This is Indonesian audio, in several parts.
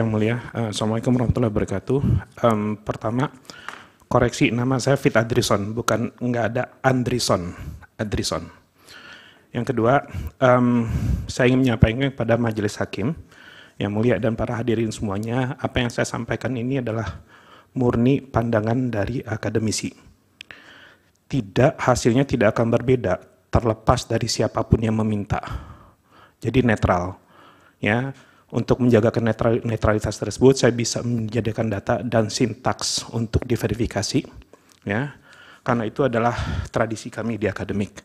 Yang Mulia. Assalamualaikum warahmatullahi wabarakatuh. Pertama, koreksi, nama saya Fit Adrison, bukan, nggak ada Andrison. Yang kedua, saya ingin menyampaikan kepada Majelis Hakim Yang Mulia dan para hadirin semuanya, apa yang saya sampaikan ini adalah murni pandangan dari akademisi. Hasilnya tidak akan berbeda terlepas dari siapapun yang meminta. Jadi netral. Ya, untuk menjaga netralitas tersebut, saya bisa menjadikan data dan sintaks untuk diverifikasi, ya, karena itu adalah tradisi kami di akademik.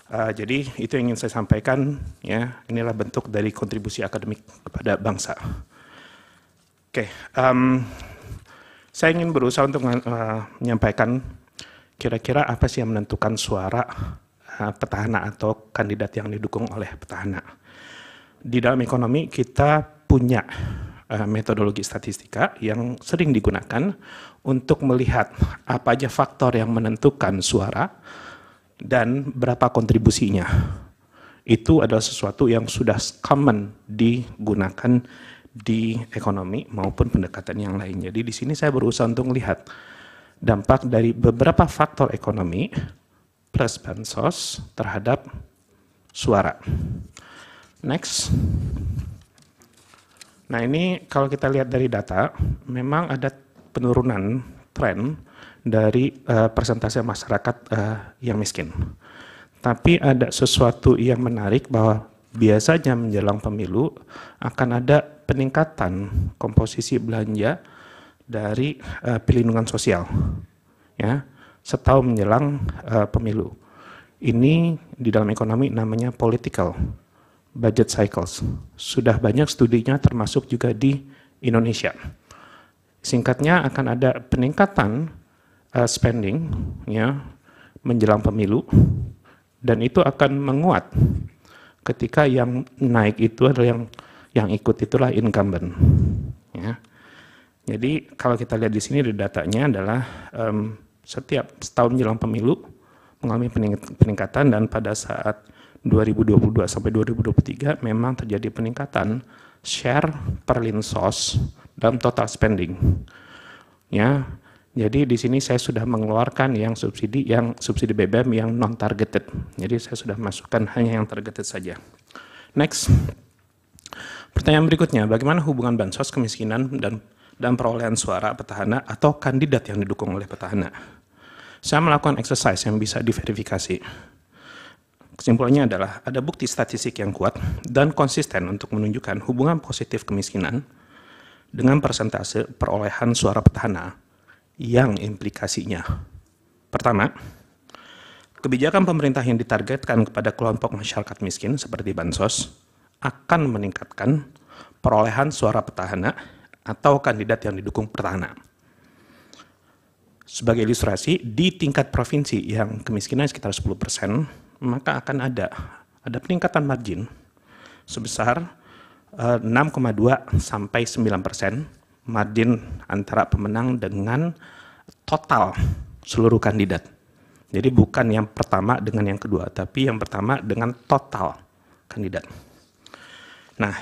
Jadi itu yang ingin saya sampaikan, ya, inilah bentuk dari kontribusi akademik kepada bangsa. Oke, saya ingin berusaha untuk menyampaikan kira-kira apa sih yang menentukan suara petahana atau kandidat yang didukung oleh petahana. Di dalam ekonomi kita punya metodologi statistika yang sering digunakan untuk melihat apa aja faktor yang menentukan suara dan berapa kontribusinya. Itu adalah sesuatu yang sudah common digunakan di ekonomi maupun pendekatan yang lain. Jadi di sini saya berusaha untuk melihat dampak dari beberapa faktor ekonomi plus bansos terhadap suara. Next. Nah, ini kalau kita lihat dari data, memang ada penurunan tren dari persentase masyarakat yang miskin. Tapi ada sesuatu yang menarik bahwa biasanya menjelang pemilu akan ada peningkatan komposisi belanja dari perlindungan sosial, ya, setahun menjelang pemilu. Ini di dalam ekonomi namanya political budget cycles. Sudah banyak studinya termasuk juga di Indonesia. Singkatnya akan ada peningkatan spending, ya, menjelang pemilu, dan itu akan menguat ketika yang naik itu adalah yang ikut itulah incumbent, ya. Jadi kalau kita lihat di sini di datanya adalah setiap setahun menjelang pemilu mengalami peningkatan, dan pada saat 2022 sampai 2023 memang terjadi peningkatan share perlinsos dalam total spending. Ya, jadi di sini saya sudah mengeluarkan yang subsidi BBM yang non targeted. Jadi saya sudah masukkan hanya yang targeted saja. Next. Pertanyaan berikutnya, bagaimana hubungan bansos, kemiskinan dan perolehan suara petahana atau kandidat yang didukung oleh petahana? Saya melakukan exercise yang bisa diverifikasi. Kesimpulannya adalah ada bukti statistik yang kuat dan konsisten untuk menunjukkan hubungan positif kemiskinan dengan persentase perolehan suara petahana yang implikasinya. Pertama, kebijakan pemerintah yang ditargetkan kepada kelompok masyarakat miskin seperti bansos akan meningkatkan perolehan suara petahana atau kandidat yang didukung petahana. Sebagai ilustrasi, di tingkat provinsi yang kemiskinan sekitar 10%, maka akan ada peningkatan margin sebesar 6,2 sampai 9% margin antara pemenang dengan total seluruh kandidat. Jadi bukan yang pertama dengan yang kedua, tapi yang pertama dengan total kandidat. Nah,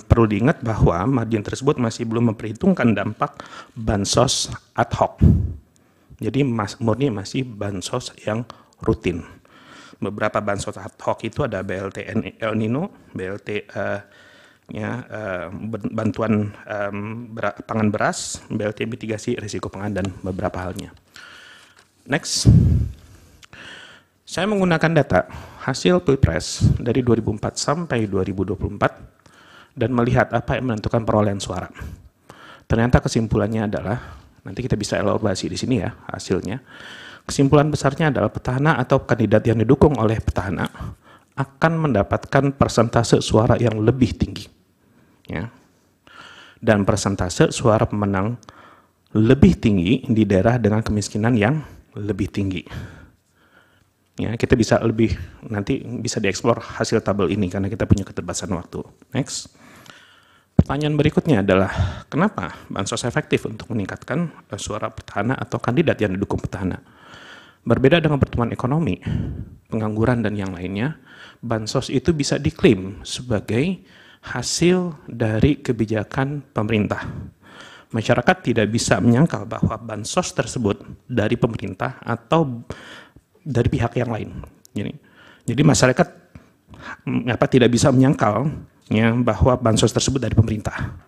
perlu diingat bahwa margin tersebut masih belum memperhitungkan dampak bansos ad hoc. Jadi murni masih bansos yang rutin. Beberapa bansos ad hoc itu ada BLT El Nino, BLT bantuan pangan beras, BLT mitigasi risiko pangan, dan beberapa halnya. Next. Saya menggunakan data hasil Pilpres dari 2004 sampai 2024 dan melihat apa yang menentukan perolehan suara. Ternyata kesimpulannya adalah, nanti kita bisa elaborasi di sini ya hasilnya. Kesimpulan besarnya adalah petahana atau kandidat yang didukung oleh petahana akan mendapatkan persentase suara yang lebih tinggi, ya, dan persentase suara pemenang lebih tinggi di daerah dengan kemiskinan yang lebih tinggi. Ya, kita bisa nanti bisa dieksplor hasil tabel ini karena kita punya keterbatasan waktu. Next. Pertanyaan berikutnya adalah, kenapa bansos efektif untuk meningkatkan suara petahana atau kandidat yang didukung petahana? Berbeda dengan pertumbuhan ekonomi, pengangguran, dan yang lainnya, bansos itu bisa diklaim sebagai hasil dari kebijakan pemerintah. Masyarakat tidak bisa menyangkal bahwa bansos tersebut dari pemerintah atau dari pihak yang lain. Jadi masyarakat tidak bisa menyangkal ya, bahwa bansos tersebut dari pemerintah,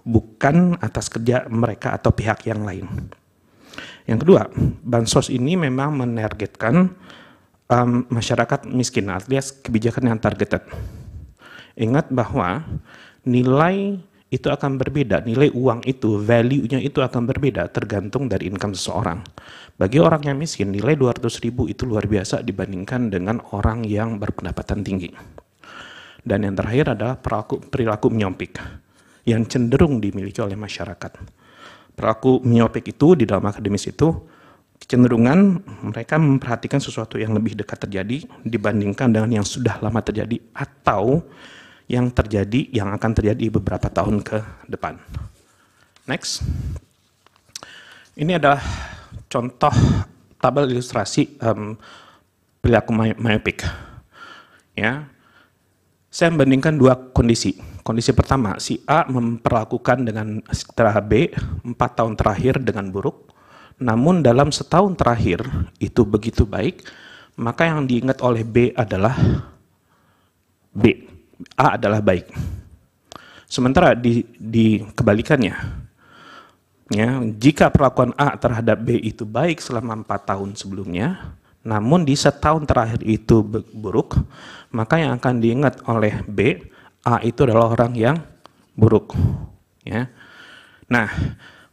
bukan atas kerja mereka atau pihak yang lain. Yang kedua, bansos ini memang menargetkan masyarakat miskin, alias kebijakan yang targeted. Ingat bahwa nilai itu akan berbeda, nilai uang itu, value-nya itu akan berbeda tergantung dari income seseorang. Bagi orang yang miskin, nilai 200.000 itu luar biasa dibandingkan dengan orang yang berpendapatan tinggi. Dan yang terakhir adalah perilaku miopik yang cenderung dimiliki oleh masyarakat. Perilaku miopik itu di dalam akademis itu kecenderungan mereka memperhatikan sesuatu yang lebih dekat terjadi dibandingkan dengan yang sudah lama terjadi atau yang akan terjadi beberapa tahun ke depan. Next. Ini adalah contoh tabel ilustrasi perilaku miopik. Ya. Saya membandingkan dua kondisi. Kondisi pertama, si A memperlakukan dengan setelah B 4 tahun terakhir dengan buruk, namun dalam setahun terakhir itu begitu baik, maka yang diingat oleh B adalah B. A adalah baik. Sementara di kebalikannya, ya, jika perlakuan A terhadap B itu baik selama 4 tahun sebelumnya, namun di setahun terakhir itu buruk, maka yang akan diingat oleh B, A itu adalah orang yang buruk. Ya. Nah,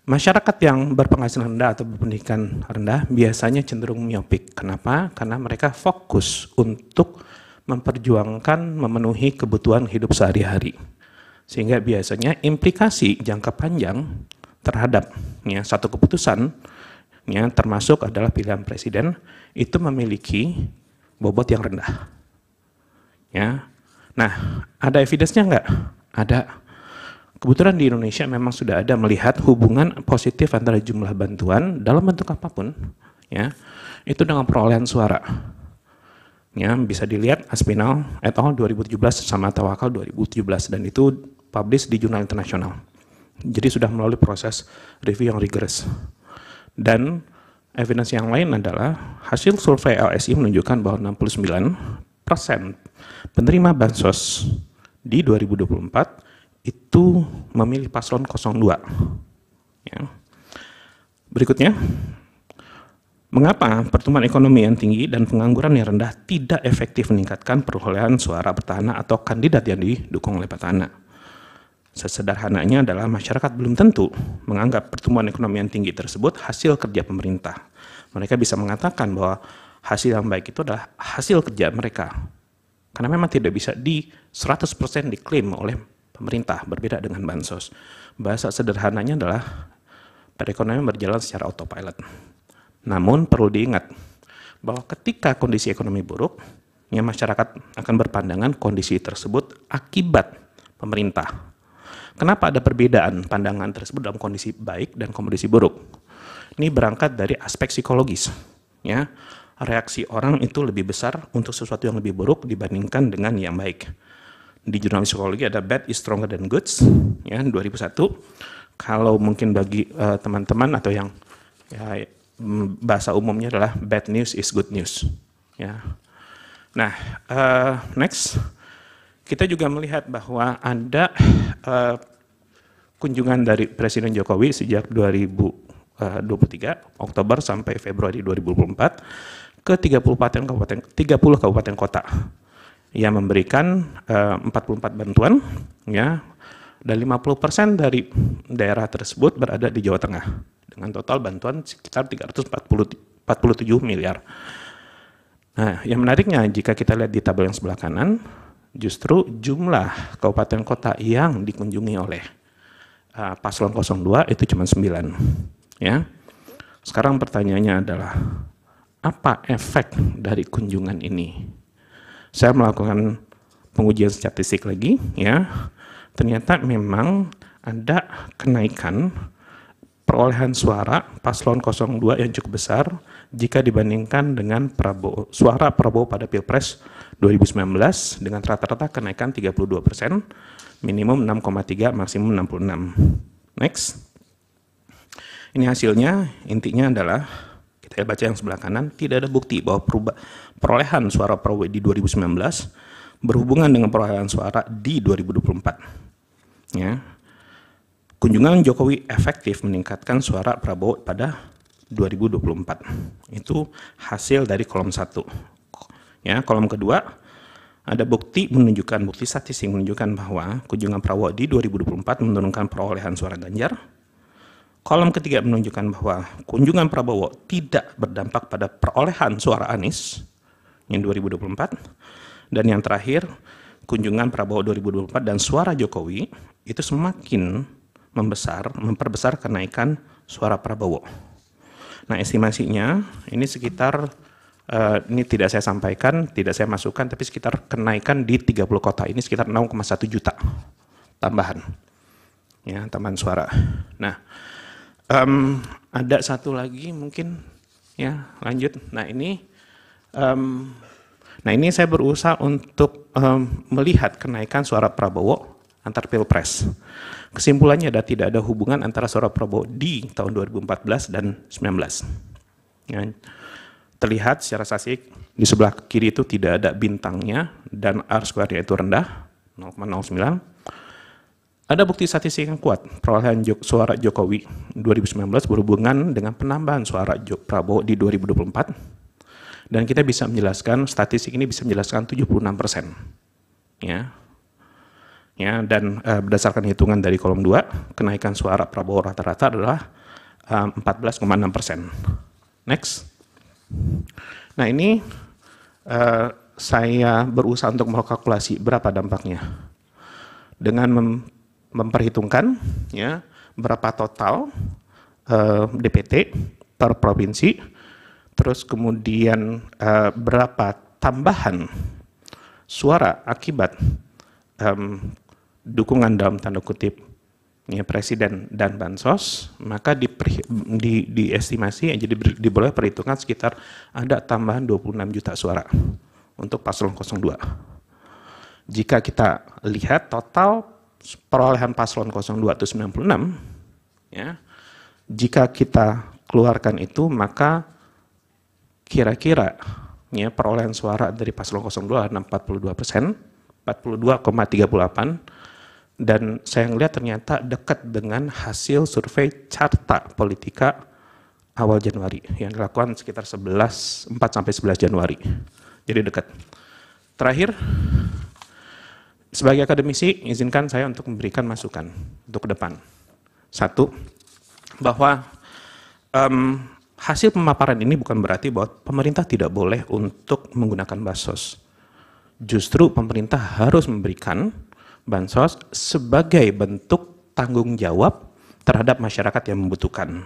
masyarakat yang berpenghasilan rendah atau berpendidikan rendah biasanya cenderung miopik. Kenapa? Karena mereka fokus untuk memperjuangkan memenuhi kebutuhan hidup sehari-hari. Sehingga biasanya implikasi jangka panjang terhadap ya, satu keputusan, ya, termasuk adalah pilihan presiden, itu memiliki bobot yang rendah. Ya. Nah, ada evidence-nya enggak? Ada. Kebetulan di Indonesia memang sudah ada melihat hubungan positif antara jumlah bantuan dalam bentuk apapun, ya, itu dengan perolehan suara. Ya, bisa dilihat Aspinall et al. 2017 sama Tawakal 2017 dan itu publish di jurnal internasional. Jadi sudah melalui proses review yang rigorous. Dan evidence yang lain adalah hasil survei LSI menunjukkan bahwa 69% penerima bansos di 2024 itu memilih paslon 02. Ya. Berikutnya, mengapa pertumbuhan ekonomi yang tinggi dan pengangguran yang rendah tidak efektif meningkatkan perolehan suara petahana atau kandidat yang didukung oleh petahana? Sesederhananya adalah masyarakat belum tentu menganggap pertumbuhan ekonomi yang tinggi tersebut hasil kerja pemerintah. Mereka bisa mengatakan bahwa hasil yang baik itu adalah hasil kerja mereka. Karena memang tidak bisa 100% diklaim oleh pemerintah, berbeda dengan bansos. Bahasa sederhananya adalah perekonomian berjalan secara autopilot. Namun perlu diingat bahwa ketika kondisi ekonomi buruk, ya masyarakat akan berpandangan kondisi tersebut akibat pemerintah. Kenapa ada perbedaan pandangan tersebut dalam kondisi baik dan kondisi buruk? Ini berangkat dari aspek psikologis. Ya, reaksi orang itu lebih besar untuk sesuatu yang lebih buruk dibandingkan dengan yang baik. Di jurnal psikologi ada bad is stronger than goods, ya 2001. Kalau mungkin bagi teman-teman atau yang ya, bahasa umumnya adalah bad news is good news. Ya. Nah, next, kita juga melihat bahwa ada kunjungan dari Presiden Jokowi sejak 2023 Oktober sampai Februari 2024 ke 30 kabupaten kota yang memberikan 44 bantuan, ya, dan 50% dari daerah tersebut berada di Jawa Tengah dengan total bantuan sekitar 347 miliar. Nah, yang menariknya jika kita lihat di tabel yang sebelah kanan, justru jumlah kabupaten kota yang dikunjungi oleh paslon 02 itu cuma 9. Ya. Sekarang pertanyaannya adalah, apa efek dari kunjungan ini? Saya melakukan pengujian statistik lagi, ya. Ternyata memang ada kenaikan perolehan suara paslon 02 yang cukup besar jika dibandingkan dengan suara Prabowo pada Pilpres 2019 dengan rata-rata kenaikan 32%, minimum 6,3, maksimum 66. Next. Ini hasilnya, intinya adalah, kita baca yang sebelah kanan, tidak ada bukti bahwa perolehan suara Prabowo di 2019 berhubungan dengan perolehan suara di 2024. Ya. Kunjungan Jokowi efektif meningkatkan suara Prabowo pada 2024. Itu hasil dari kolom 1. Ya, kolom kedua, ada bukti statistik menunjukkan bahwa kunjungan Prabowo di 2024 menurunkan perolehan suara Ganjar. Kolom ketiga menunjukkan bahwa kunjungan Prabowo tidak berdampak pada perolehan suara Anies yang 2024. Dan yang terakhir, kunjungan Prabowo 2024 dan suara Jokowi itu semakin memperbesar kenaikan suara Prabowo. Nah, estimasinya ini sekitar ini tidak saya sampaikan, tidak saya masukkan, tapi sekitar kenaikan di 30 kota ini sekitar 6,1 juta tambahan, ya, tambahan suara. Nah, ada satu lagi mungkin, ya, lanjut. Nah ini saya berusaha untuk melihat kenaikan suara Prabowo antar pilpres. Kesimpulannya tidak ada hubungan antara suara Prabowo di tahun 2014 dan 2019. Ya. Terlihat secara statistik di sebelah kiri itu tidak ada bintangnya dan R-square-nya itu rendah, 0,09. Ada bukti statistik yang kuat, perolehan suara Jokowi 2019 berhubungan dengan penambahan suara Prabowo di 2024. Dan kita bisa menjelaskan, statistik ini bisa menjelaskan 76%. Ya. Ya, dan berdasarkan hitungan dari kolom 2, kenaikan suara Prabowo rata-rata adalah 14,6%. Next. Nah ini saya berusaha untuk mengkalkulasi berapa dampaknya dengan memperhitungkan, ya, berapa total DPT per provinsi, terus kemudian berapa tambahan suara akibat dukungan dalam tanda kutip, ya, presiden dan bansos, maka diestimasi, jadi diboleh perhitungan sekitar ada tambahan 26 juta suara untuk paslon 02. Jika kita lihat total perolehan paslon 02 itu 96, ya, jika kita keluarkan itu maka kira-kira, ya, perolehan suara dari paslon 02 adalah 42%, 42,38%. Dan saya melihat ternyata dekat dengan hasil survei Carta Politika awal Januari yang dilakukan sekitar 4-11 Januari. Jadi dekat. Terakhir, sebagai akademisi, izinkan saya untuk memberikan masukan untuk ke depan. Satu, bahwa hasil pemaparan ini bukan berarti bahwa pemerintah tidak boleh untuk menggunakan bansos. Justru pemerintah harus memberikan bansos sebagai bentuk tanggung jawab terhadap masyarakat yang membutuhkan.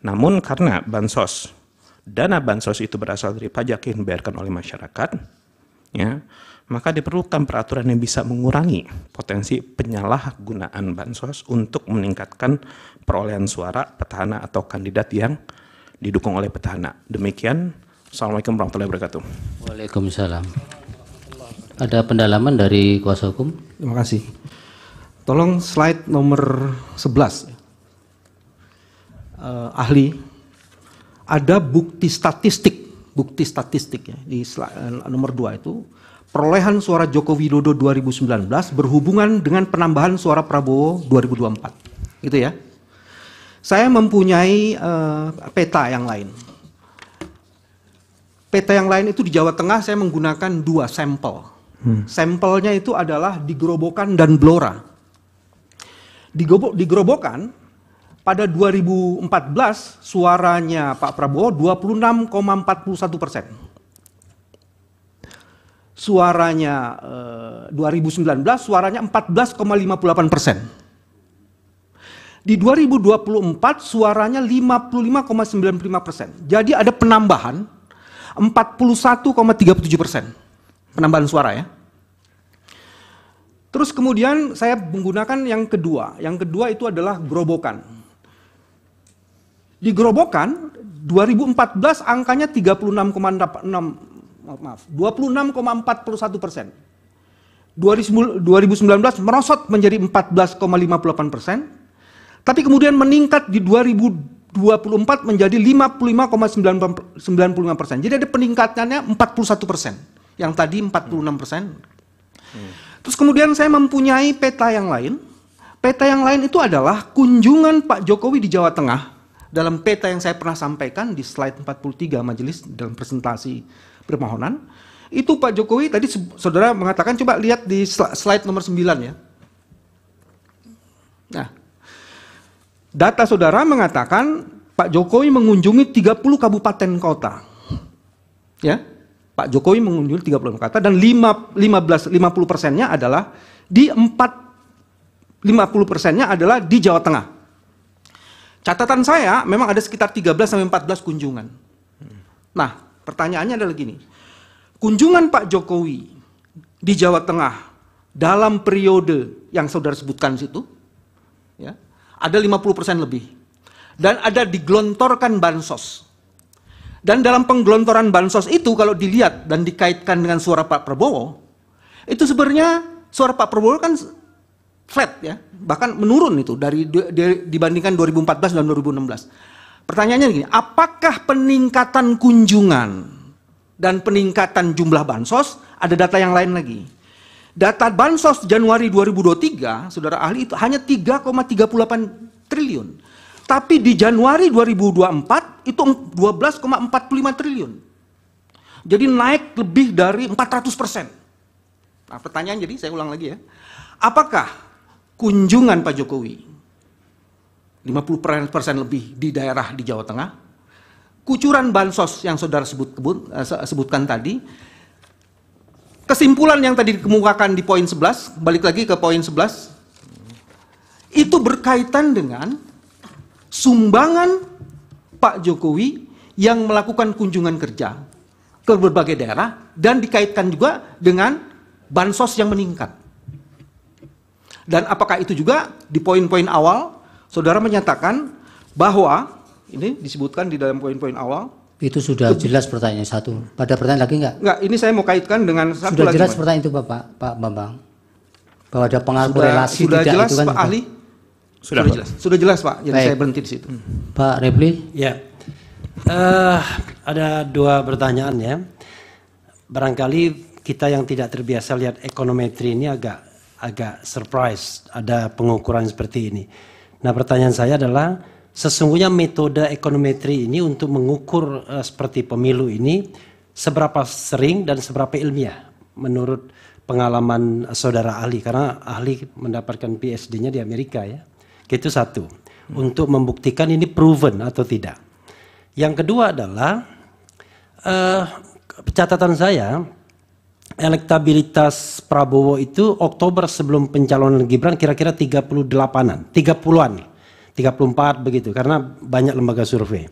Namun karena dana bansos itu berasal dari pajak yang dibayarkan oleh masyarakat, ya, maka diperlukan peraturan yang bisa mengurangi potensi penyalahgunaan bansos untuk meningkatkan perolehan suara petahana atau kandidat yang didukung oleh petahana. Demikian. Assalamualaikum warahmatullahi wabarakatuh. Waalaikumsalam. Ada pendalaman dari kuasa hukum? Terima kasih. Tolong slide nomor 11. Ahli, ada bukti statistik ya, di nomor 2 itu, perolehan suara Joko Widodo 2019 berhubungan dengan penambahan suara Prabowo 2024. Gitu ya. Saya mempunyai peta yang lain. Peta yang lain itu di Jawa Tengah saya menggunakan 2 sampel. Sampelnya itu adalah di Gerobokan dan Blora. Di Gerobokan pada 2014 suaranya Pak Prabowo 26,41%. Suaranya 2019 suaranya 14,58%. Di 2024 suaranya 55,95%. Jadi ada penambahan 41,37%. Penambahan suara ya. Terus kemudian saya menggunakan yang kedua. Yang kedua itu adalah Gerobokan. Di Gerobokan 2014 angkanya 26,41%. 2019 merosot menjadi 14,58%, tapi kemudian meningkat di 2024 menjadi 55,95%. Jadi ada peningkatannya 41%, yang tadi 46%. Terus kemudian saya mempunyai peta yang lain. Peta yang lain itu adalah kunjungan Pak Jokowi di Jawa Tengah dalam peta yang saya pernah sampaikan di slide 43 majelis dalam presentasi permohonan. Itu Pak Jokowi tadi saudara mengatakan, coba lihat di slide nomor 9 ya. Nah, data saudara mengatakan Pak Jokowi mengunjungi 30 kabupaten kota. Ya, Pak Jokowi mengunjungi 30 kota dan 50%-nya adalah di 50%-nya adalah di Jawa Tengah. Catatan saya memang ada sekitar 13-14 kunjungan. Nah, pertanyaannya adalah gini. Kunjungan Pak Jokowi di Jawa Tengah dalam periode yang saudara sebutkan situ, ya, ada 50% lebih. Dan ada digelontorkan bansos. Dan dalam penggelontoran bansos itu kalau dilihat dan dikaitkan dengan suara Pak Prabowo, itu sebenarnya suara Pak Prabowo kan flat ya, bahkan menurun itu dibandingkan 2014 dan 2016. Pertanyaannya gini, apakah peningkatan kunjungan dan peningkatan jumlah bansos, ada data yang lain lagi. Data bansos Januari 2023, saudara ahli, itu hanya 3,38 triliun. Tapi di Januari 2024 itu 12,45 triliun. Jadi naik lebih dari 400%. Nah, pertanyaan jadi saya ulang lagi ya. Apakah kunjungan Pak Jokowi 50% lebih di daerah di Jawa Tengah, kucuran bansos yang saudara sebutkan tadi, kesimpulan yang tadi dikemukakan di poin 11, balik lagi ke poin 11, itu berkaitan dengan sumbangan Pak Jokowi yang melakukan kunjungan kerja ke berbagai daerah dan dikaitkan juga dengan bansos yang meningkat. Dan apakah itu juga di poin-poin awal, saudara menyatakan bahwa ini disebutkan di dalam poin-poin awal. Itu sudah jelas pertanyaan satu. Pada pertanyaan lagi enggak? Enggak, ini saya mau kaitkan dengan satu sudah lagi. Sudah jelas pertanyaan itu Pak Bambang. Bahwa ada pengaruh korelasi sudah tidak jelas, itu kan. Pak Ahli? Sudah jelas. Sudah jelas Pak, jadi saya berhenti di situ. Pak Repli? Ya. Ada dua pertanyaan ya. Barangkali kita yang tidak terbiasa lihat ekonometri ini agak surprise ada pengukuran seperti ini. Nah, pertanyaan saya adalah sesungguhnya metode ekonometri ini untuk mengukur seperti pemilu ini seberapa sering dan seberapa ilmiah menurut pengalaman saudara ahli, karena ahli mendapatkan PhD-nya di Amerika ya. Itu satu, untuk membuktikan ini proven atau tidak. Yang kedua adalah catatan saya, elektabilitas Prabowo itu Oktober sebelum pencalonan Gibran kira-kira 30-an, 34 begitu, karena banyak lembaga survei.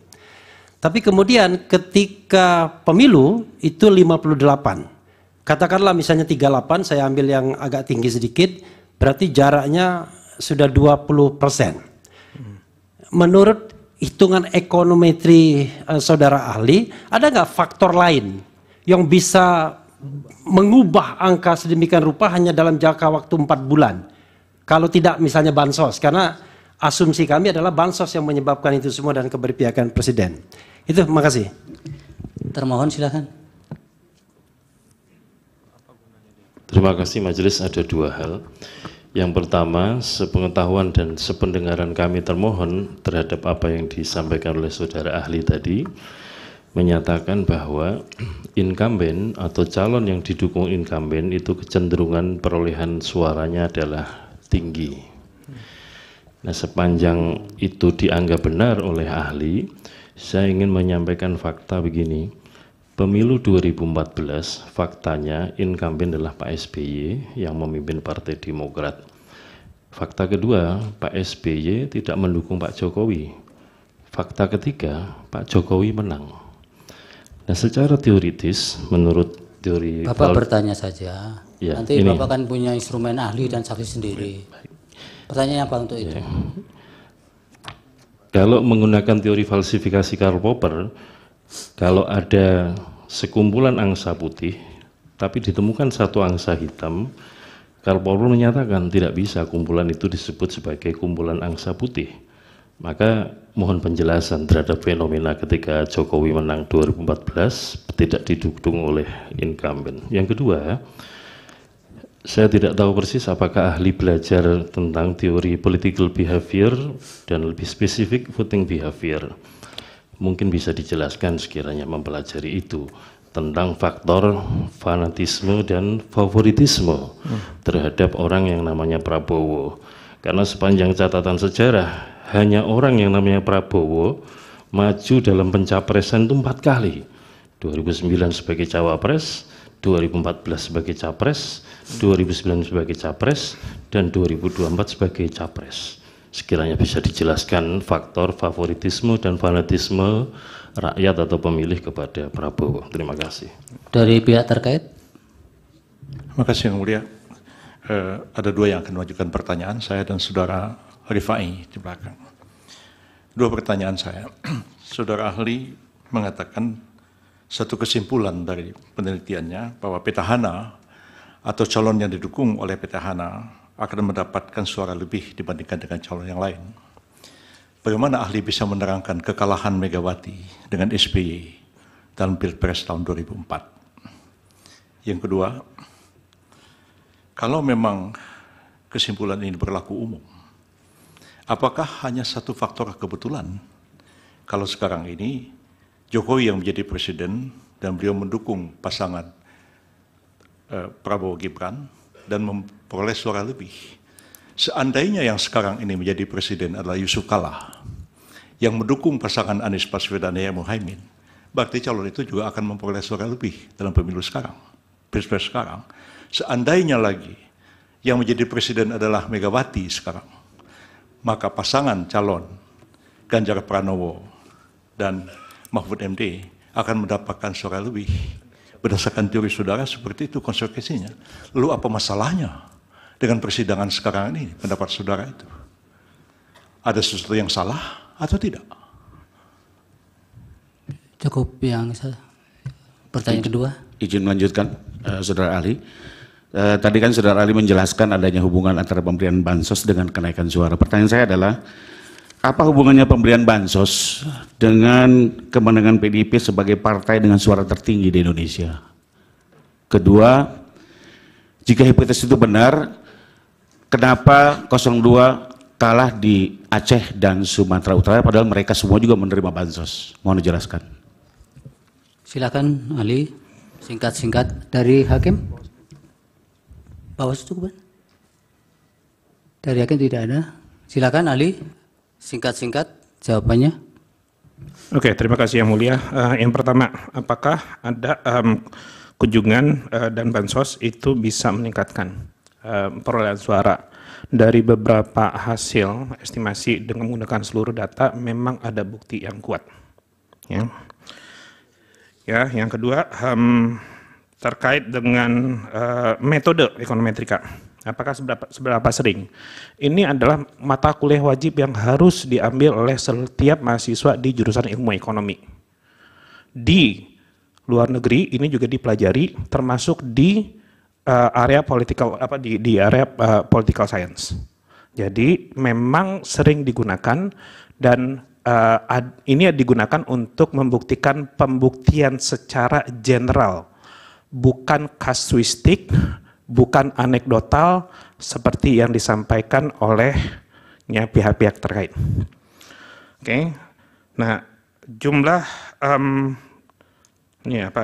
Tapi kemudian ketika pemilu itu 58. Katakanlah misalnya 38, saya ambil yang agak tinggi sedikit, berarti jaraknya sudah 20%. Menurut hitungan ekonometri saudara ahli, ada nggak faktor lain yang bisa mengubah angka sedemikian rupa hanya dalam jangka waktu 4 bulan? Kalau tidak misalnya bansos, karena asumsi kami adalah bansos yang menyebabkan itu semua dan keberpihakan presiden. Itu, makasih. Termohon silakan. Terima kasih majelis, ada dua hal. Yang pertama, sepengetahuan dan sependengaran kami termohon terhadap apa yang disampaikan oleh saudara ahli tadi, menyatakan bahwa incumbent atau calon yang didukung incumbent itu kecenderungan perolehan suaranya adalah tinggi. Nah, sepanjang itu dianggap benar oleh ahli, saya ingin menyampaikan fakta begini. Pemilu 2014, faktanya incumbent adalah Pak SBY yang memimpin Partai Demokrat. Fakta kedua, Pak SBY tidak mendukung Pak Jokowi. Fakta ketiga, Pak Jokowi menang. Nah, secara teoritis, menurut teori... Bapak bertanya saja. Ya, nanti ini. Bapak kan punya instrumen ahli dan saksi sendiri. Pertanyaannya apa untuk itu? Kalau menggunakan teori falsifikasi Karl Popper, kalau ada sekumpulan angsa putih, tapi ditemukan satu angsa hitam, Karl Popper menyatakan tidak bisa kumpulan itu disebut sebagai kumpulan angsa putih. Maka mohon penjelasan terhadap fenomena ketika Jokowi menang 2014 tidak didukung oleh incumbent. Yang kedua, saya tidak tahu persis apakah ahli belajar tentang teori political behavior dan lebih spesifik voting behavior. Mungkin bisa dijelaskan sekiranya mempelajari itu tentang faktor fanatisme dan favoritisme terhadap orang yang namanya Prabowo. Karena sepanjang catatan sejarah, hanya orang yang namanya Prabowo maju dalam pencapresan itu 4 kali. 2009 sebagai cawapres, 2014 sebagai capres, 2009 sebagai capres, dan 2024 sebagai capres. Sekiranya bisa dijelaskan faktor favoritisme dan fanatisme rakyat atau pemilih kepada Prabowo. Terima kasih. Dari pihak terkait? Terima kasih Yang Mulia. Ada dua yang akan mengajukan pertanyaan, saya dan Saudara Rifai di belakang. Dua pertanyaan saya. Saudara ahli mengatakan satu kesimpulan dari penelitiannya bahwa petahana atau calon yang didukung oleh petahana akan mendapatkan suara lebih dibandingkan dengan calon yang lain. Bagaimana ahli bisa menerangkan kekalahan Megawati dengan SBY dalam Pilpres tahun 2004? Yang kedua, kalau memang kesimpulan ini berlaku umum, apakah hanya satu faktor kebetulan kalau sekarang ini Jokowi yang menjadi presiden dan beliau mendukung pasangan Prabowo Gibran dan memperoleh suara lebih? Seandainya yang sekarang ini menjadi presiden adalah Yusuf Kalla yang mendukung pasangan Anies Baswedan dan Yahya Muhaimin, berarti calon itu juga akan memperoleh suara lebih dalam pemilu sekarang, pilpres sekarang. Seandainya lagi yang menjadi presiden adalah Megawati sekarang, maka pasangan calon Ganjar Pranowo dan Mahfud MD akan mendapatkan suara lebih. Berdasarkan teori saudara seperti itu konsekuensinya. Lalu apa masalahnya dengan persidangan sekarang ini, pendapat saudara itu? Ada sesuatu yang salah atau tidak? Cukup yang pertanyaan kedua. Izin melanjutkan, Saudara ahli. Tadi kan Saudara ahli menjelaskan adanya hubungan antara pemberian bansos dengan kenaikan suara. Pertanyaan saya adalah, apa hubungannya pemberian bansos dengan kemenangan PDIP sebagai partai dengan suara tertinggi di Indonesia? Kedua, jika hipotesis itu benar, kenapa 02 kalah di Aceh dan Sumatera Utara padahal mereka semua juga menerima bansos? Mohon dijelaskan. Silakan ahli, singkat-singkat dari hakim. Bawaslu cukup? Dari hakim tidak ada. Silakan ahli, singkat-singkat jawabannya. Oke, terima kasih Yang Mulia. Yang pertama, apakah ada kunjungan dan bansos itu bisa meningkatkan perolehan suara? Dari beberapa hasil estimasi dengan menggunakan seluruh data, memang ada bukti yang kuat. Ya, yang kedua, terkait dengan metode ekonometrika. Apakah seberapa sering? Ini adalah mata kuliah wajib yang harus diambil oleh setiap mahasiswa di jurusan ilmu ekonomi. Di luar negeri ini juga dipelajari, termasuk di area political political science. Jadi memang sering digunakan dan ini digunakan untuk membuktikan pembuktian secara general, bukan kasuistik, bukan anekdotal seperti yang disampaikan oleh pihak-pihak terkait. Oke, nah jumlah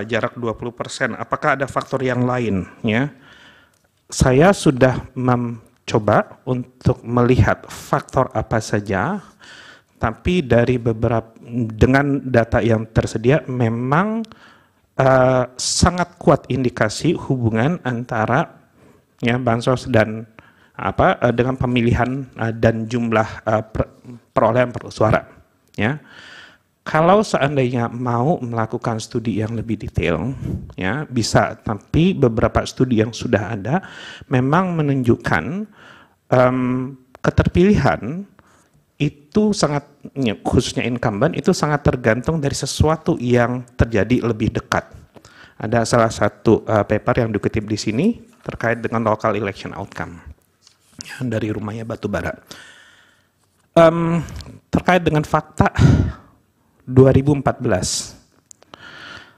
jarak 20%, apakah ada faktor yang lain? Saya sudah mencoba untuk melihat faktor apa saja, tapi dari dengan data yang tersedia memang sangat kuat indikasi hubungan antara bansos dan dengan pemilihan dan jumlah perolehan suara. Kalau seandainya mau melakukan studi yang lebih detail, bisa. Tapi beberapa studi yang sudah ada memang menunjukkan keterpilihan itu sangat, khususnya incumbent, itu sangat tergantung dari sesuatu yang terjadi lebih dekat. Ada salah satu paper yang dikutip di sini terkait dengan local election outcome dari Rumahnya Batubara. Terkait dengan fakta 2014.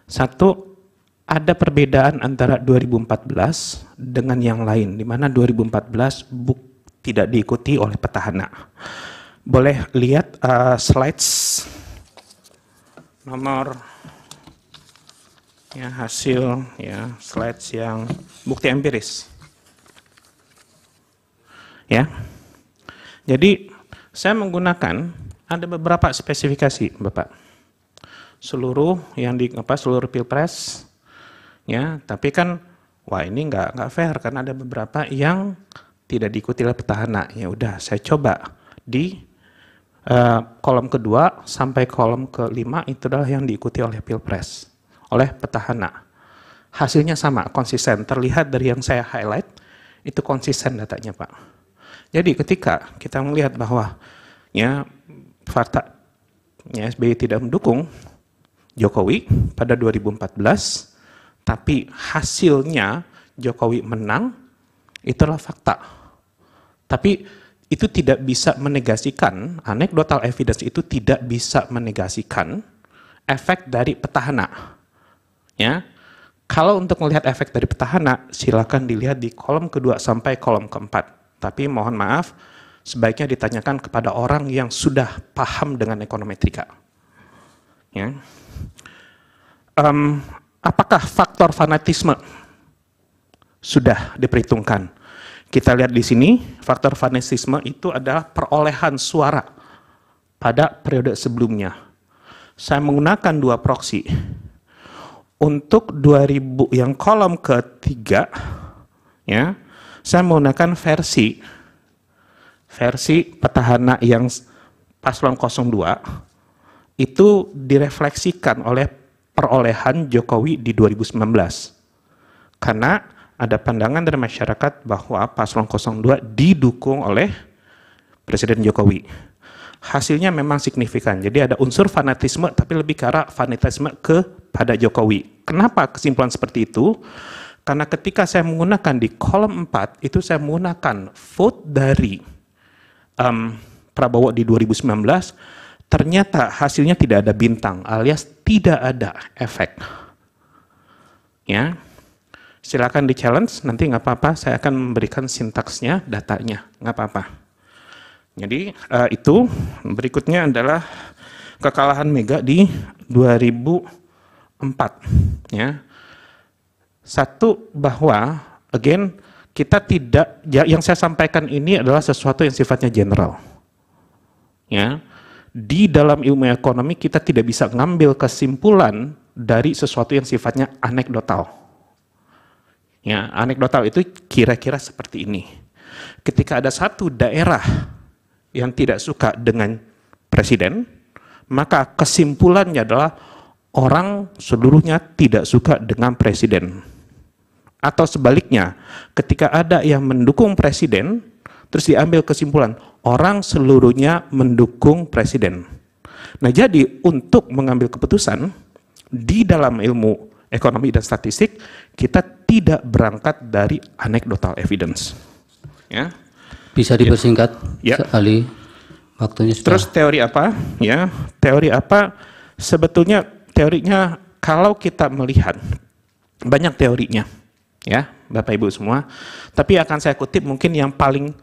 Satu, ada perbedaan antara 2014 dengan yang lain, di mana 2014 tidak diikuti oleh petahana. Boleh lihat slides nomor ya, hasil ya, slides yang bukti empiris. Ya. Jadi saya menggunakan ada beberapa spesifikasi, Bapak. Seluruh yang seluruh pilpres ya, tapi kan wah ini nggak fair karena ada beberapa yang tidak diikuti oleh petahana. Ya udah, saya coba di kolom kedua sampai kolom kelima itu adalah yang diikuti oleh pilpres, oleh petahana. Hasilnya sama, konsisten. Terlihat dari yang saya highlight, itu konsisten datanya, Pak. Jadi ketika kita melihat bahwa ya fakta ya, SBY tidak mendukung Jokowi pada 2014, tapi hasilnya Jokowi menang, itulah fakta. Tapi itu tidak bisa menegasikan, anecdotal evidence itu tidak bisa menegasikan efek dari petahana. Ya, kalau untuk melihat efek dari petahana, silakan dilihat di kolom kedua sampai kolom keempat. Tapi mohon maaf, sebaiknya ditanyakan kepada orang yang sudah paham dengan ekonometrika. Ya. Apakah faktor fanatisme sudah diperhitungkan? Kita lihat di sini, faktor fanatisme itu adalah perolehan suara pada periode sebelumnya. Saya menggunakan 2 proksi. Untuk 2000 yang kolom ketiga, ya, saya menggunakan versi petahana yang paslon 02 itu direfleksikan oleh perolehan Jokowi di 2019. Karena ada pandangan dari masyarakat bahwa paslon 02 didukung oleh Presiden Jokowi. Hasilnya memang signifikan. Jadi ada unsur fanatisme tapi lebih ke arah fanatisme kepada Jokowi. Kenapa kesimpulan seperti itu? Karena ketika saya menggunakan di kolom 4 itu saya menggunakan vote dari Prabowo di 2019, ternyata hasilnya tidak ada bintang alias tidak ada efek. Ya. Silakan di-challenge, nanti nggak apa-apa, saya akan memberikan sintaksnya, datanya, nggak apa-apa. Jadi itu berikutnya adalah kekalahan Mega di 2004. Ya. Satu, bahwa, again, kita tidak, yang saya sampaikan ini adalah sesuatu yang sifatnya general. Ya. Di dalam ilmu ekonomi kita tidak bisa ngambil kesimpulan dari sesuatu yang sifatnya anekdotal. Ya, anekdotal itu kira-kira seperti ini. Ketika ada satu daerah yang tidak suka dengan presiden, maka kesimpulannya adalah orang seluruhnya tidak suka dengan presiden. Atau sebaliknya, ketika ada yang mendukung presiden, terus diambil kesimpulan, orang seluruhnya mendukung presiden. Nah, jadi untuk mengambil keputusan, di dalam ilmu ekonomi dan statistik, kita tidak berangkat dari anecdotal evidence. Ya. Bisa dipersingkat, ya. Ali. Waktunya sudah. Terus teori apa? Ya, teori apa? Sebetulnya teorinya kalau kita melihat banyak teorinya, ya, Bapak Ibu semua. Tapi akan saya kutip mungkin yang paling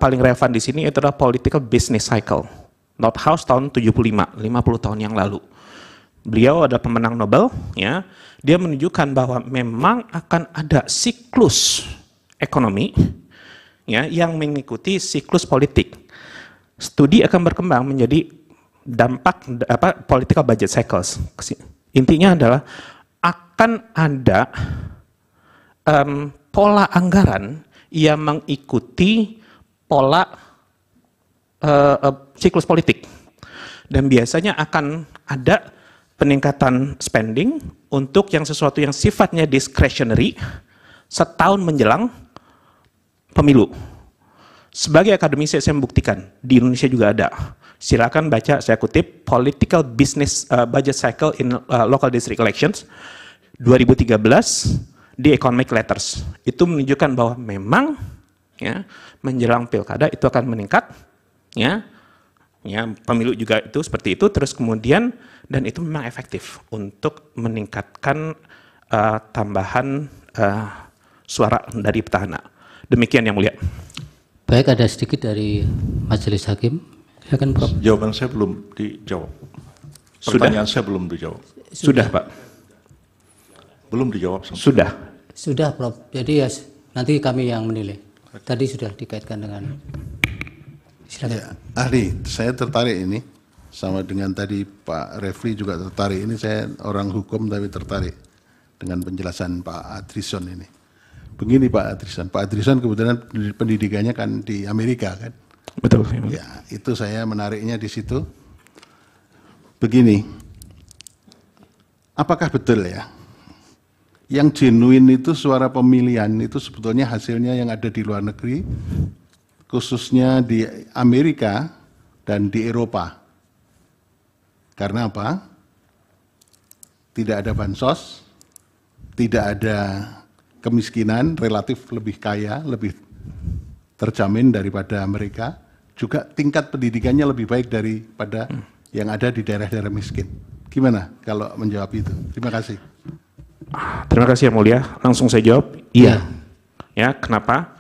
relevan di sini itu adalah political business cycle. Nordhaus tahun 75, 50 tahun yang lalu. Beliau adalah pemenang Nobel, ya. Dia menunjukkan bahwa memang akan ada siklus ekonomi, ya, yang mengikuti siklus politik. Studi akan berkembang menjadi dampak political budget cycles. Intinya adalah akan ada pola anggaran yang mengikuti pola siklus politik, dan biasanya akan ada peningkatan spending untuk yang sesuatu yang sifatnya discretionary setahun menjelang pemilu. Sebagai akademisi saya membuktikan, di Indonesia juga ada. Silakan baca, saya kutip, Political Business Budget Cycle in Local District Elections. 2013 di Economic Letters. Itu menunjukkan bahwa memang ya menjelang pilkada itu akan meningkat, ya pemilu juga itu seperti itu, terus kemudian dan itu memang efektif untuk meningkatkan tambahan suara dari petahana. Demikian yang mulia. Baik, ada sedikit dari Majelis Hakim. Silakan, Prof. Jawaban saya belum dijawab. Pertanyaan saya belum dijawab. Sudah, Pak. Belum dijawab. Sudah. Sudah, Prof. Jadi ya nanti kami yang menilai. Tadi sudah dikaitkan dengan. Silakan. Ya, ahli, saya tertarik ini sama dengan tadi Pak Refli juga tertarik. Ini saya orang hukum tapi tertarik dengan penjelasan Pak Adrison ini. Begini Pak Adrison kebetulan pendidikannya kan di Amerika kan. Betul. Ya, itu saya menariknya di situ. Begini, apakah betul ya, yang genuine itu suara pemilihan itu sebetulnya hasilnya yang ada di luar negeri, khususnya di Amerika dan di Eropa. Karena apa? Tidak ada bansos, tidak ada kemiskinan, relatif lebih kaya, lebih terjamin daripada mereka, juga tingkat pendidikannya lebih baik daripada yang ada di daerah-daerah miskin. Gimana kalau menjawab itu? Terima kasih. Terima kasih yang mulia. Langsung saya jawab, iya. Ya, kenapa?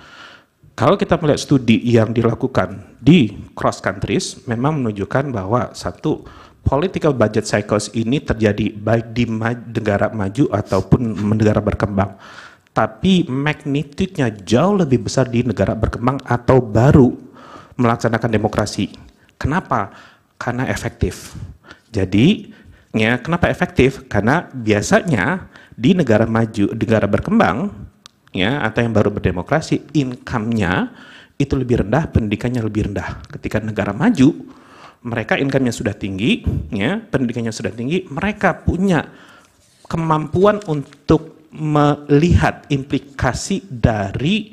Kalau kita melihat studi yang dilakukan di cross countries, memang menunjukkan bahwa satu, political budget cycles ini terjadi baik di negara maju ataupun negara berkembang. Tapi magnitude-nya jauh lebih besar di negara berkembang atau baru melaksanakan demokrasi. Kenapa? Karena efektif. Jadi, ya, kenapa efektif? Karena biasanya di negara maju, negara berkembang, ya, atau yang baru berdemokrasi, income-nya itu lebih rendah, pendidikannya lebih rendah. Ketika negara maju, mereka income-nya sudah tinggi, ya, pendidikannya sudah tinggi, mereka punya kemampuan untuk melihat implikasi dari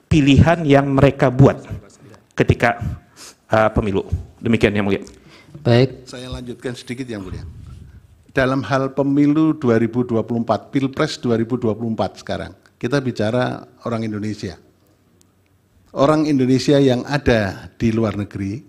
pilihan yang mereka buat ketika pemilu. Demikian yang mulia. Baik. Saya lanjutkan sedikit yang mulia. Dalam hal pemilu 2024, Pilpres 2024 sekarang, kita bicara orang Indonesia. Orang Indonesia yang ada di luar negeri,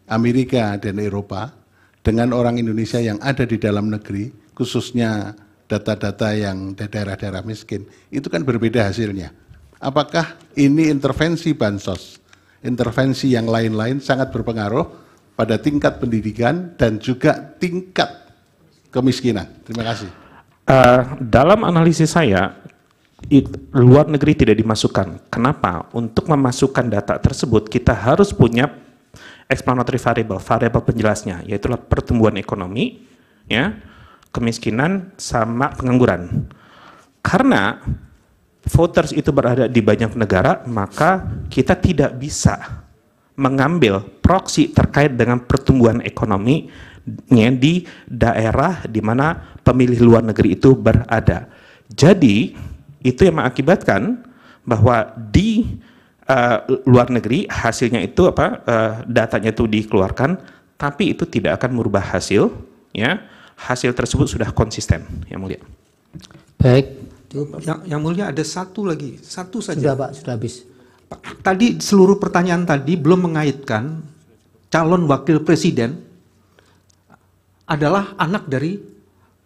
Amerika dan Eropa, dengan orang Indonesia yang ada di dalam negeri, khususnya data-data yang daerah-daerah miskin, itu kan berbeda hasilnya. Apakah ini intervensi bansos, intervensi yang lain-lain sangat berpengaruh pada tingkat pendidikan dan juga tingkat kemiskinan? Terima kasih. Dalam analisis saya, luar negeri tidak dimasukkan. Kenapa? Untuk memasukkan data tersebut, kita harus punya explanatory variable, variabel penjelasnya, yaitu pertumbuhan ekonomi, ya, kemiskinan, sama pengangguran. Karena voters itu berada di banyak negara, maka kita tidak bisa mengambil proksi terkait dengan pertumbuhan ekonomi di daerah di mana pemilih luar negeri itu berada. Jadi, itu yang mengakibatkan bahwa di luar negeri hasilnya itu datanya itu dikeluarkan, tapi itu tidak akan merubah hasil, ya. Hasil tersebut sudah konsisten, yang mulia. Baik. Yang mulia ada satu lagi, satu saja. Sudah Pak, sudah habis. Tadi seluruh pertanyaan tadi belum mengaitkan calon wakil presiden adalah anak dari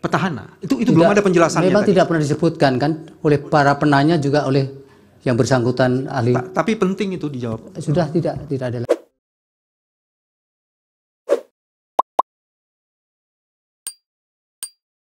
petahana. Itu belum ada penjelasannya. Memang tadi. tidak pernah disebutkan kan oleh para penanya juga oleh yang bersangkutan ahli. Tapi penting itu dijawab. Sudah tidak ada.